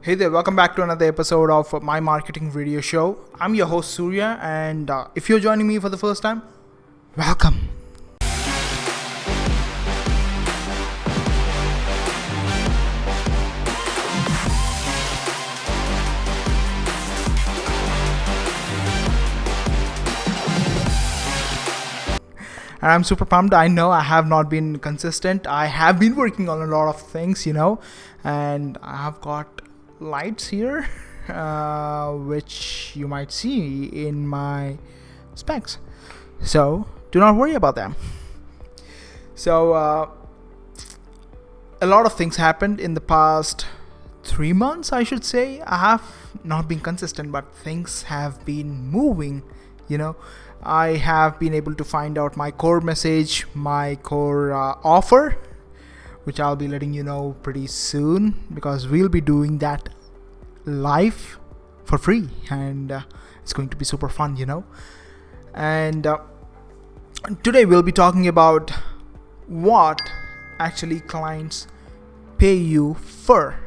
Hey there, welcome back to another episode of my marketing radio show. I'm your host Surya, and if you're joining me for the first time, welcome. And I'm super pumped. I know I have not been consistent. I have been working on a lot of things, and I have got lights here, which you might see in my specs. So do not worry about them. So a lot of things happened in the past 3 months, I should say. I have not been consistent, but things have been moving. I have been able to find out my core message, my core offer, which I'll be letting you know pretty soon, because we'll be doing that live for free, and it's going to be super fun. And today we'll be talking about what actually clients pay you for.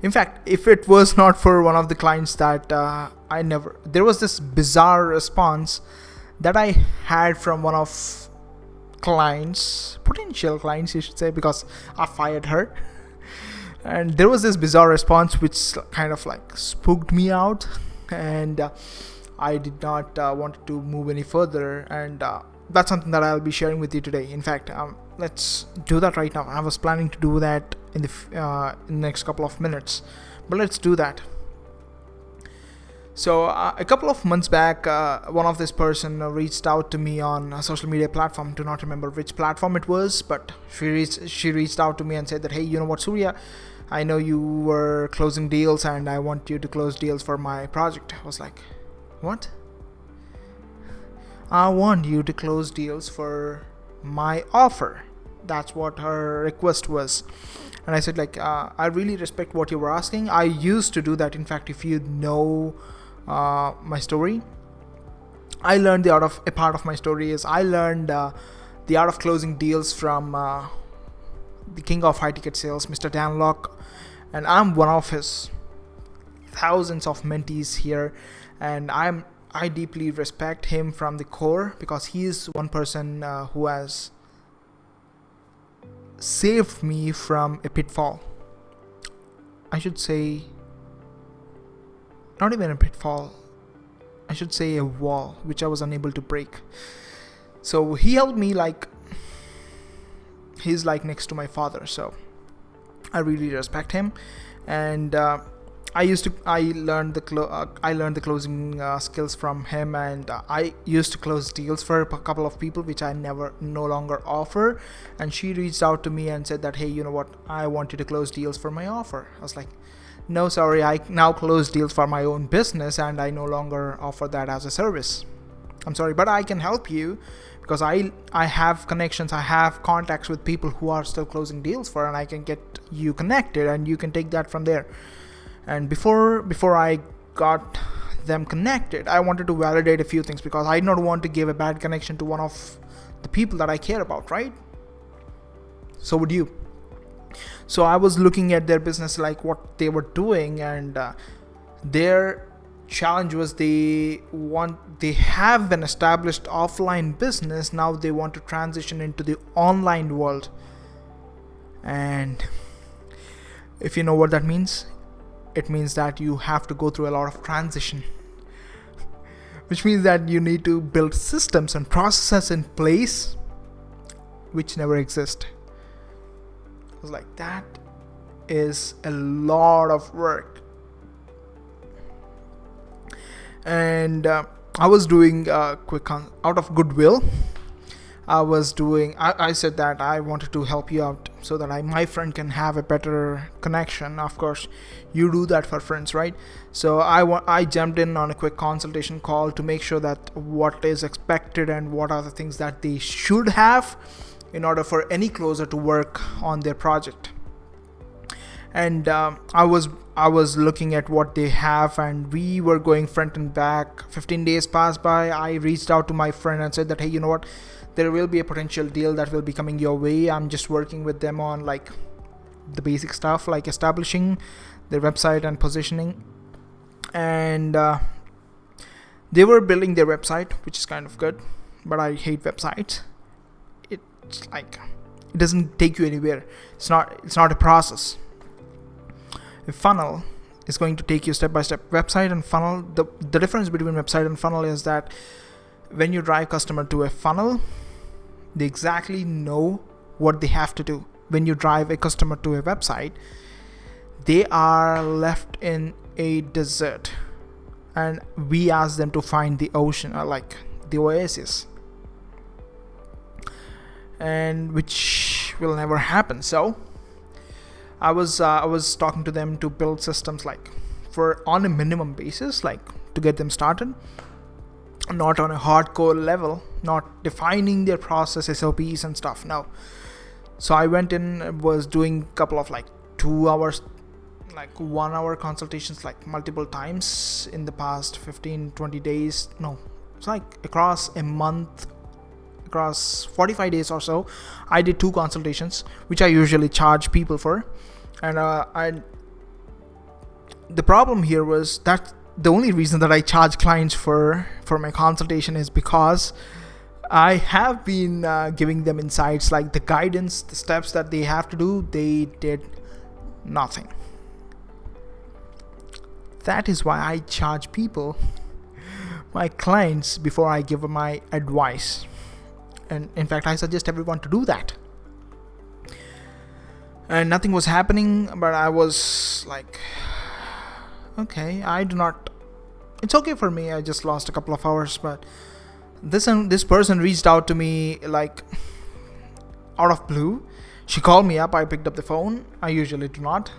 In fact, if it was not for one of the clients that there was this bizarre response that I had from one of potential clients, you should say, because I fired her. And there was this bizarre response which kind of like spooked me out, and I did not want to move any further, and that's something that I'll be sharing with you today. In fact, let's do that right now. I was planning to do that in the next couple of minutes, but let's do that. So a couple of months back, one of this person reached out to me on a social media platform. Do not remember which platform it was, but she reached out to me and said that, hey, you know what, Surya, I know you were closing deals and I want you to close deals for my project. I was like, what? I want you to close deals for my offer. That's what her request was. And I said, I really respect what you were asking. I used to do that. In fact, if you know my story, I learned a part of my story is I learned the art of closing deals from the king of high ticket sales, Mr. Dan Locke, and I'm one of his thousands of mentees here, and I deeply respect him from the core, because he is one person who has saved me from a pitfall. I should say, not even a pitfall, I should say a wall which I was unable to break. So he helped me he's like next to my father, so I really respect him. And I learned the closing skills from him, and I used to close deals for a couple of people which I no longer offer. And she reached out to me and said that, hey, you know what, I want you to close deals for my offer. I was like, no, sorry, I now close deals for my own business and I no longer offer that as a service. I'm sorry, but I can help you, because I have connections, I have contacts with people who are still closing deals for, and I can get you connected and you can take that from there. And before I got them connected, I wanted to validate a few things, because I did not want to give a bad connection to one of the people that I care about, right? So would you. So I was looking at their business, like what they were doing, and their challenge was they have an established offline business. Now they want to transition into the online world. And if you know what that means, it means that you have to go through a lot of transition, which means that you need to build systems and processes in place which never exist. I was like, that is a lot of work. And I was doing quick out of goodwill. I said that I wanted to help you out so that my friend can have a better connection. Of course, you do that for friends, right? So I jumped in on a quick consultation call to make sure that what is expected and what are the things that they should have in order for any closer to work on their project. And I was looking at what they have, and we were going front and back. 15 days passed by. I reached out to my friend and said that, hey, you know what, there will be a potential deal that will be coming your way. I'm just working with them on the basic stuff like establishing their website and positioning. And they were building their website, which is kind of good, but I hate websites. It's like, it doesn't take you anywhere. It's not a process. A funnel is going to take you step by step. Website and funnel, the difference between website and funnel is that when you drive customer to a funnel, they exactly know what they have to do. When you drive a customer to a website, they are left in a desert, and we ask them to find the ocean, or like the oasis, and which will never happen. So I was talking to them to build systems like on a minimum basis, like to get them started, not on a hardcore level, not defining their process, SOPs and stuff. No. So I went in, was doing a couple of like 2 hours, like 1 hour consultations, like multiple times in the past 15-20 days. No, it's like across a month, across 45 days or so, I did 2 consultations, which I usually charge people for. And the problem here was that the only reason that I charge clients for my consultation is because I have been giving them insights, like the guidance, the steps that they have to do. They did nothing. That is why I charge people, my clients, before I give them my advice. And in fact, I suggest everyone to do that. And nothing was happening, but I was like, okay, it's okay for me. I just lost a couple of hours, but this person reached out to me like out of blue. She called me up. I picked up the phone. I usually do not.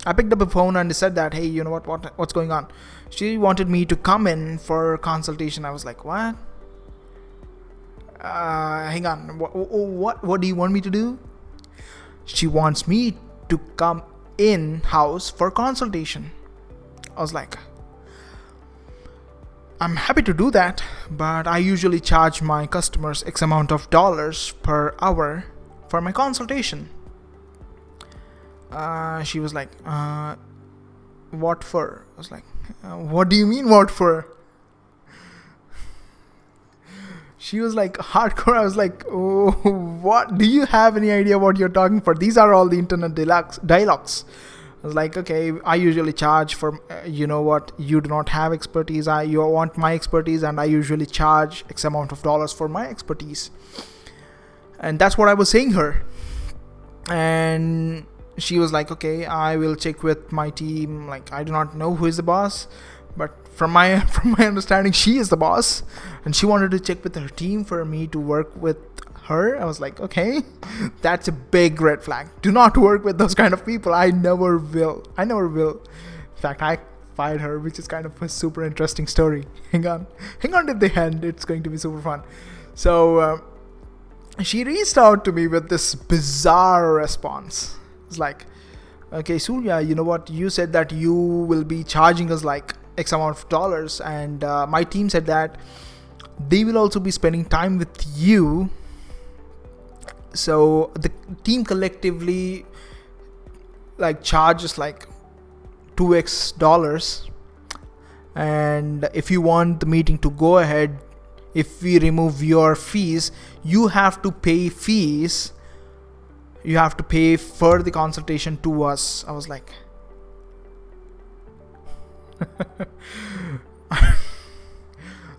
I picked up the phone and said that, hey, you know what's going on? She wanted me to come in for consultation. I was like, what? Hang on. What do you want me to do? She wants me to come in house for consultation. I was like, I'm happy to do that, but I usually charge my customers X amount of dollars per hour for my consultation. She was like, what for? I was like, what do you mean what for? She was like, hardcore. I was like, oh, what? Do you have any idea what you're talking for? These are all the internet dialogues. I was like, okay, I usually charge for, you know what, you do not have expertise. You want my expertise, and I usually charge X amount of dollars for my expertise. And that's what I was saying her. And she was like, okay, I will check with my team. Like, I do not know who is the boss, but from my understanding, she is the boss, and she wanted to check with her team for me to work with her. I was like, okay, that's a big red flag. Do not work with those kind of people. I never will. In fact, I fired her, which is kind of a super interesting story. Hang on till the end. It's going to be super fun. So she reached out to me with this bizarre response. It's like, okay, Surya, you know what? You said that you will be charging us like X amount of dollars, and my team said that they will also be spending time with you. So the team collectively like charges like 2x dollars, and if you want the meeting to go ahead, if we remove your fees, you have to pay fees. You have to pay for the consultation to us. I was like,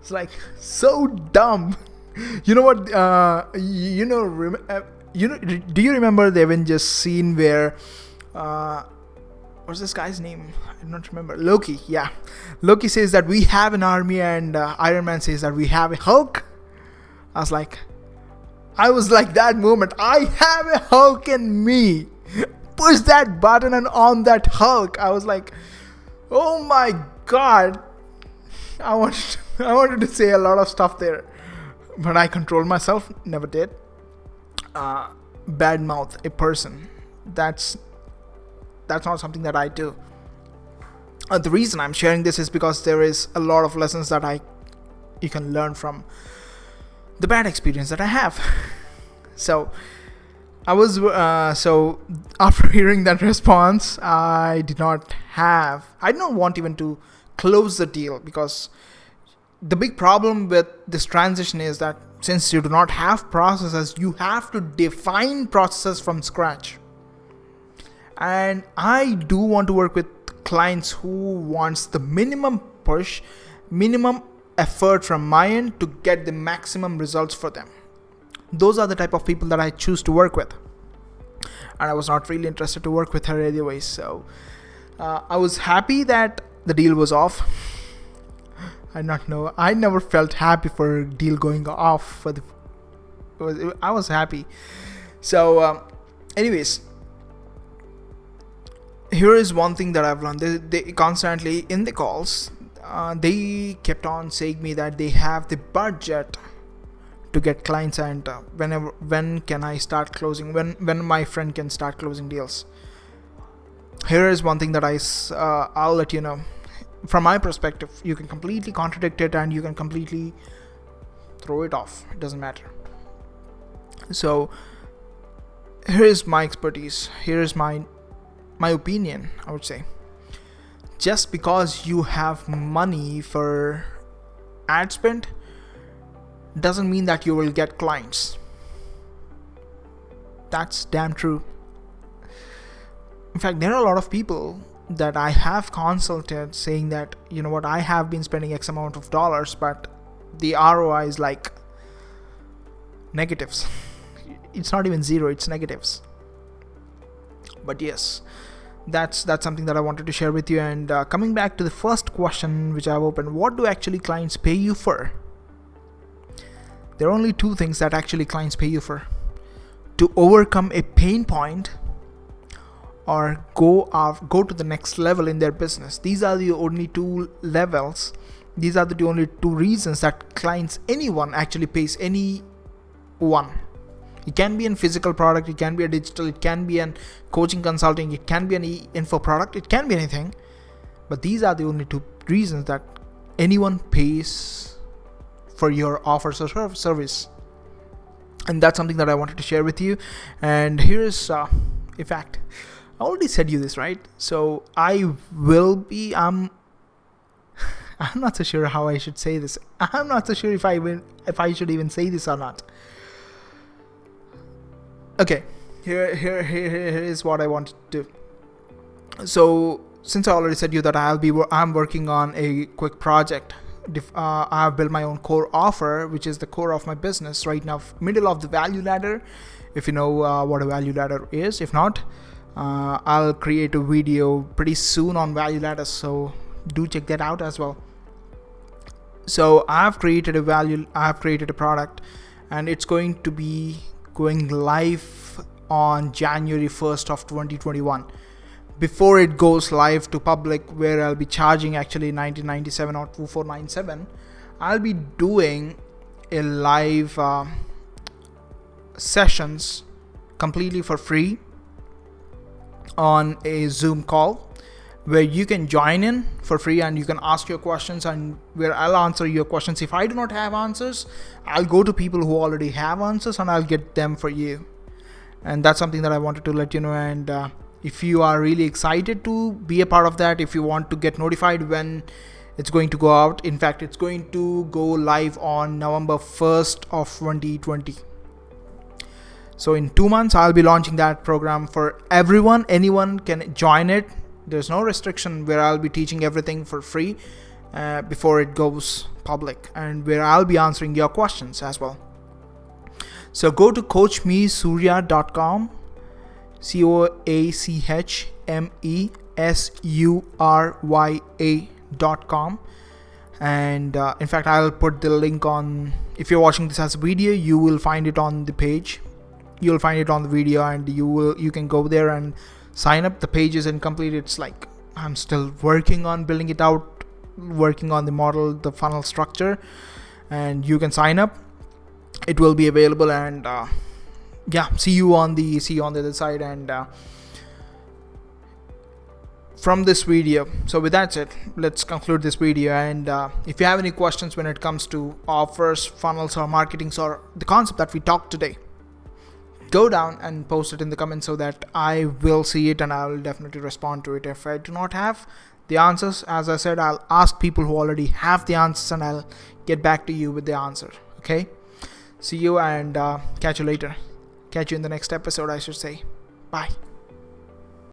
it's like so dumb. You know what? Do you remember the Avengers scene where what's this guy's name? I don't remember. Loki. Yeah, Loki says that we have an army, and Iron Man says that we have a Hulk. I was like that moment. I have a Hulk in me. Push that button and on that Hulk. I was like, oh my god. I wanted to say a lot of stuff there, but I controlled myself. Never did. Bad mouth a person. That's not something that I do. The reason I'm sharing this is because there is a lot of lessons that you can learn from the bad experience that I have. So I was so after hearing that response, I did not want even to close the deal, because the big problem with this transition is that since you do not have processes, you have to define processes from scratch. And I do want to work with clients who wants the minimum push, minimum effort from my end to get the maximum results for them. Those are the type of people that I choose to work with. And I was not really interested to work with her anyway. So I was happy that the deal was off. I never felt happy for a deal going off. I was happy. So anyways, here is one thing that I've learned. They constantly in the calls, they kept on saying me that they have the budget to get clients, and when can I start closing, when my friend can start closing deals. Here is one thing that I'll let you know. From my perspective, you can completely contradict it and you can completely throw it off. It doesn't matter. So here is my expertise. Here is my opinion, I would say. Just because you have money for ad spend doesn't mean that you will get clients. That's damn true. In fact, there are a lot of people that I have consulted saying that, you know what, I have been spending X amount of dollars, but the ROI is like negatives. It's not even zero, it's negatives. But yes, that's something that I wanted to share with you. And coming back to the first question which I've opened, what do actually clients pay you for? There are only two things that actually clients pay you for: to overcome a pain point or go to the next level in their business. These are the only two levels. These are the only two reasons that clients, anyone actually pays anyone. It can be a physical product, it can be a digital, it can be an coaching consulting, it can be an info product, it can be anything. But these are the only two reasons that anyone pays for your offers or service. And that's something that I wanted to share with you. And here's in fact, I already said you this, right? So I'm not so sure how I should say this. I'm not so sure if I should even say this or not. Okay, here is what I wanted to do. So since I already said you that I'm working on a quick project. I have built my own core offer, which is the core of my business right now, middle of the value ladder. If you know what a value ladder is, if not, I'll create a video pretty soon on value ladders, so do check that out as well. So I've created a product, and it's going to be going live on January 1st of 2021. Before it goes live to public, where I'll be charging actually $19.97 or $24.97, I'll be doing a live sessions completely for free on a Zoom call, where you can join in for free and you can ask your questions, and where I'll answer your questions. If I do not have answers, I'll go to people who already have answers and I'll get them for you. And that's something that I wanted to let you know. And if you are really excited to be a part of that, if you want to get notified when it's going to go out, in fact, it's going to go live on November 1st of 2020. So in 2 months, I'll be launching that program for everyone. Anyone can join it. There's no restriction, where I'll be teaching everything for free before it goes public, and where I'll be answering your questions as well. So go to coachmesurya.com, coachmesurya.com, and in fact, I'll put the link on. If you're watching this as a video, you will find it on the page. You'll find it on the video, and you can go there and sign up. The page is incomplete. It's like I'm still working on building it out, working on the model, the funnel structure, and you can sign up. It will be available, and see you on the other side. And from this video, so with that said, let's conclude this video. And if you have any questions when it comes to offers, funnels, or marketings, or the concept that we talked today, go down and post it in the comments so that I will see it and I will definitely respond to it. If I do not have the answers, as I said, I'll ask people who already have the answers and I'll get back to you with the answer. Okay, see you and catch you later. Catch you in the next episode, I should say. Bye.